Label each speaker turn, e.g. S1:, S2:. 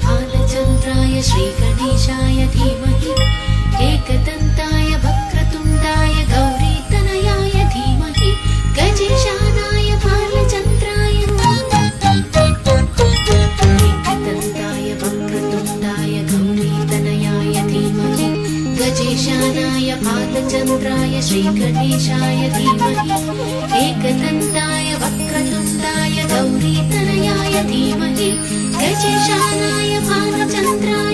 S1: भालचन्द्राय श्रीगणेशाय धीमहि एकदन्ताय वक्रतुण्डाय गौरीतनयाय धीमहि गजेशानाय भालचन्द्राय एकदन्ताय वक्रतुण्डाय गौरीतनयाय धीमहि गजेशानाय भालचन्द्राय श्रीगणेशाय धीमहि एकदन्ताय वक्रतुण्डाय गौरीतनयाय धीमहि गजेशानाय भालचन्द्राय